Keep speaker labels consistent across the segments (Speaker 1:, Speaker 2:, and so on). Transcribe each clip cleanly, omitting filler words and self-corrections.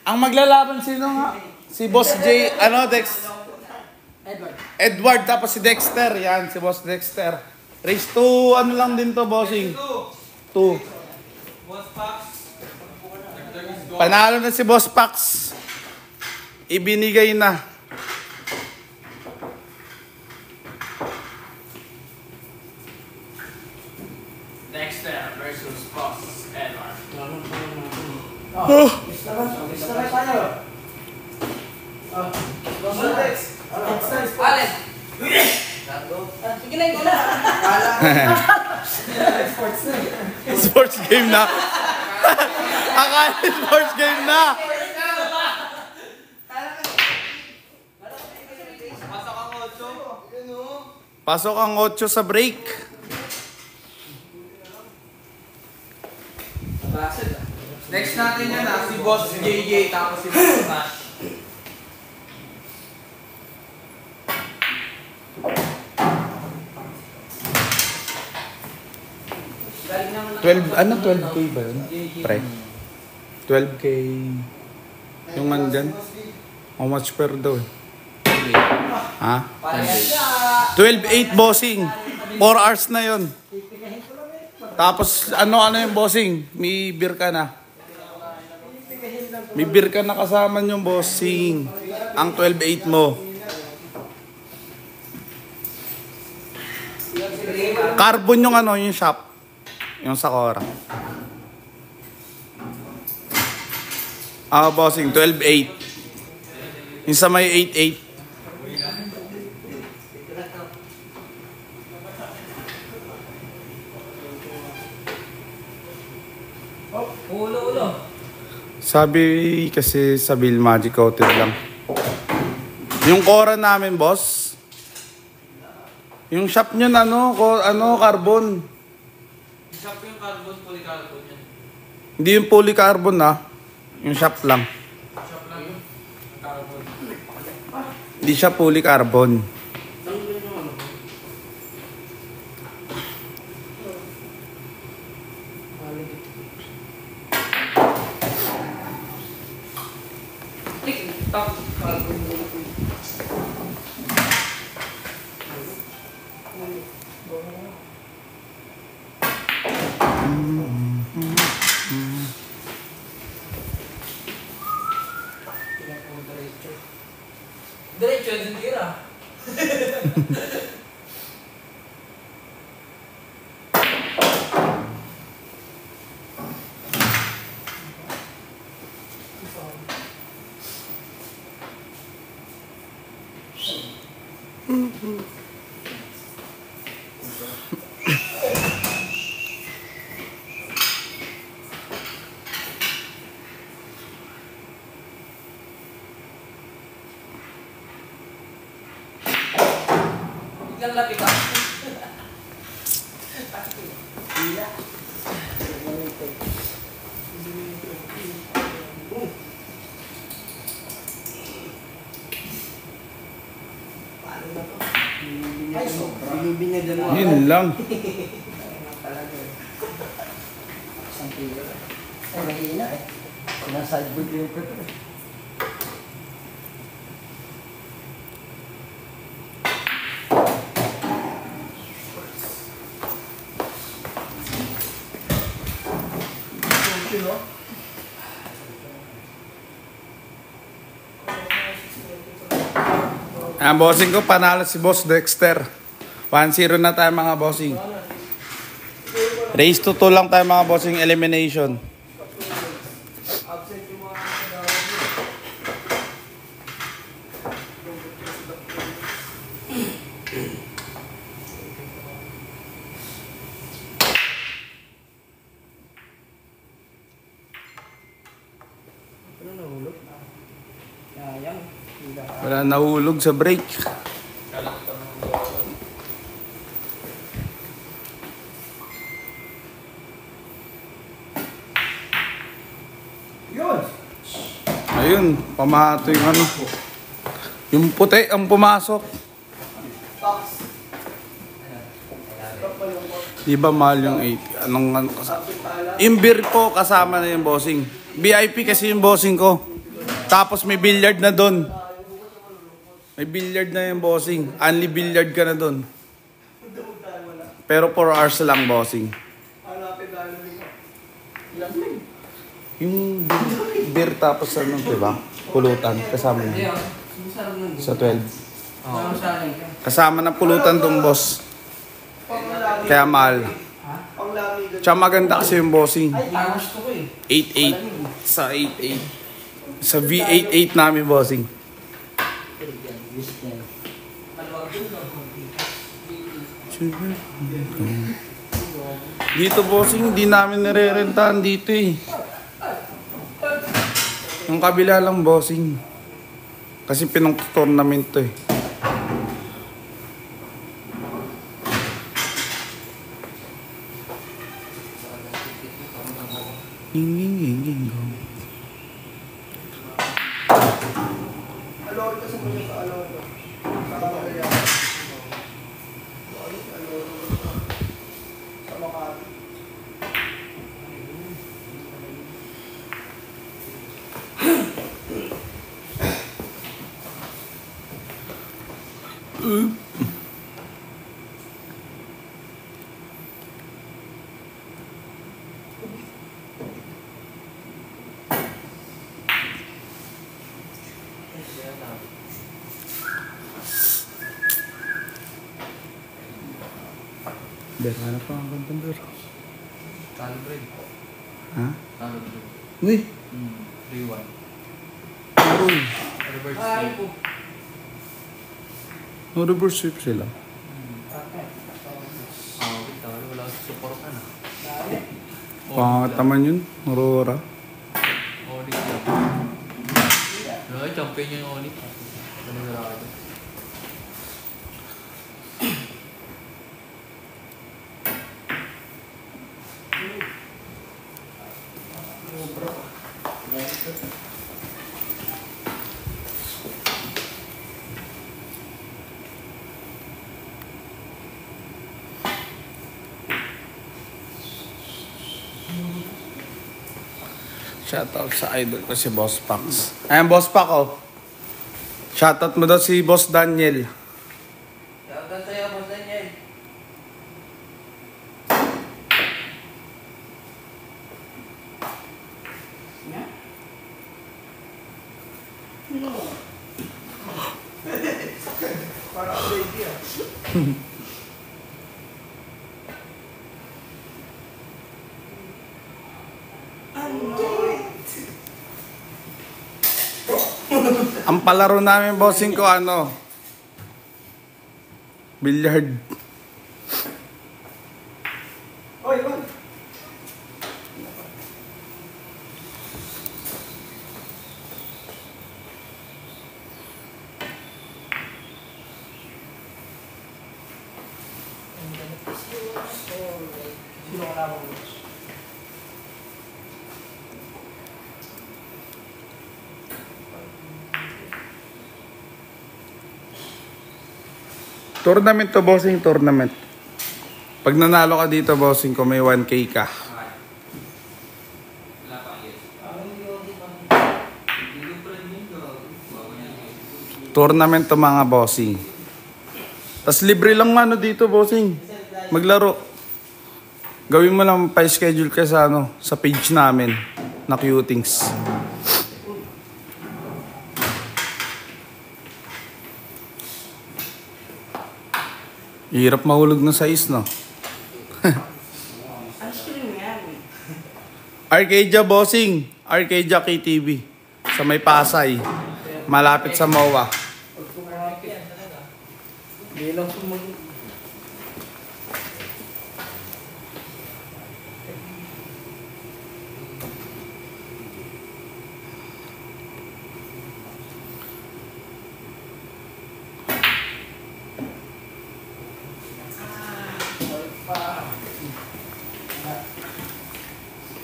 Speaker 1: Ang maglalaban sino nga? Si Boss J, ano, Edward, tapos si Dexter. Yan, si Boss Dexter. Race 2, ano lang din to, bossing? 2. Panalo na si Boss Pax. Ibinigay na.
Speaker 2: Dexter versus Boss Edward. Alex! Sige na, ikaw na!
Speaker 1: Sports game na. Akala sports game na. Pasok ang 8 sa break.
Speaker 2: Next natin yan si Boss JJ tapos si Boss Nash.
Speaker 1: Ano 12K ba yun? Pre? 12K. Yung andyan? How much per daw eh? Ha? 12-8 bossing. 4 hours na yun. Tapos ano yung bossing? May beer ka na. May beer ka na kasama yung bossing. Ang 12-8 mo. Carbon yung ano, yung shop. Yung Sakura. Bossing, 12-8. Yung sa may 8-8.
Speaker 2: Ulo.
Speaker 1: Sabi kasi sa Bill Magic Hotel lang. Yung Cora namin, boss. Yung shop nyo na carbon.
Speaker 2: Shop yung carbon, polycarbon yan.
Speaker 1: Hindi yung polycarbon yung shop lang.
Speaker 2: Shop lang yun. Carbon.
Speaker 1: Hindi siya polycarbon.
Speaker 2: Diretso yung tira. Biglang lapit ako.
Speaker 1: Yun lang.
Speaker 3: Ay, mahina eh. Sinasideboard yung pepper.
Speaker 1: Ang bossing ko, panalo si Boss Dexter. 1-0 na tayo mga bossing. Race to 2 lang tayo mga bossing, elimination. Wala nahulog sa break. Ayun, pamato yung ano. Yung puti ang pumasok. Di ba mahal yung 80? Yung beer po kasama na yung bossing. VIP kasi yung bossing ko. Tapos may billiard na doon. May billiard na yung bossing. Only billiard ka na doon. Pero 4 hours lang bossing. Yung beer tapos ano, diba? Pulutan. Kasama na. Sa 12. Kasama na pulutan tong boss. Kaya mahal. Tsaka maganda kasi yung bossing. 8.8. Sa 8.8. Sa V88 namin bossing. Dito bossing, hindi namin nire-rentahan dito eh. Yung kabila lang bossing. Kasi pinang-tournament to eh. Ber, ano pa ang kantang Ber?
Speaker 2: Calibrate.
Speaker 1: Ha?
Speaker 2: Calibrate.
Speaker 1: Uy!
Speaker 2: 3-1.
Speaker 1: Uy!
Speaker 2: Reverse
Speaker 3: Ay
Speaker 2: sweep.
Speaker 3: po.
Speaker 1: No reverse sweep sila.
Speaker 2: Wait, wala sa support na.
Speaker 1: Pangat naman yun, Aurora.
Speaker 2: Onyx lang. No, champion yung Onyx. Panigurado.
Speaker 1: Shoutout sa idol ko si Boss Pax. Ayan, Boss Pax oh. Shoutout mo daw si Boss Daniel.
Speaker 2: Shoutout sa'yo, Boss Daniel. Parang baby ah.
Speaker 1: Ang palaro namin bossing ko ano? Billiard.
Speaker 3: Oy, oy. Sino ka lang?
Speaker 1: Tournament to bossing, tournament. Pag nanalo ka dito bossing ko may 1K ka. Tournament to mga bossing. Tas libre lang ano dito bossing. Maglaro. Gawin mo lang pa-schedule ka sa ano, sa page namin na Cutings. Hirap mahulog ng sais, no? Arcadia Bossing. Arcadia KTV. Sa may Pasay. Malapit sa MOA.
Speaker 3: Hindi lang sumag...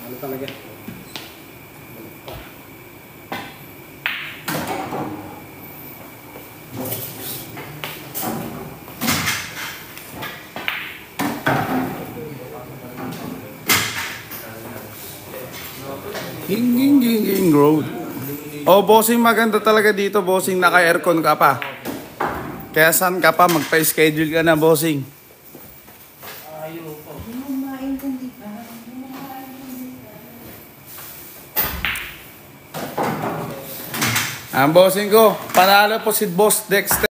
Speaker 3: Ano talaga?
Speaker 1: Oh, bossing, maganda talaga dito, bossing. Naka-aircon ka pa. Kaya saan ka pa? Magpa-schedule ka na, bossing. Ang bossing ko, panalo po si Boss Dexter.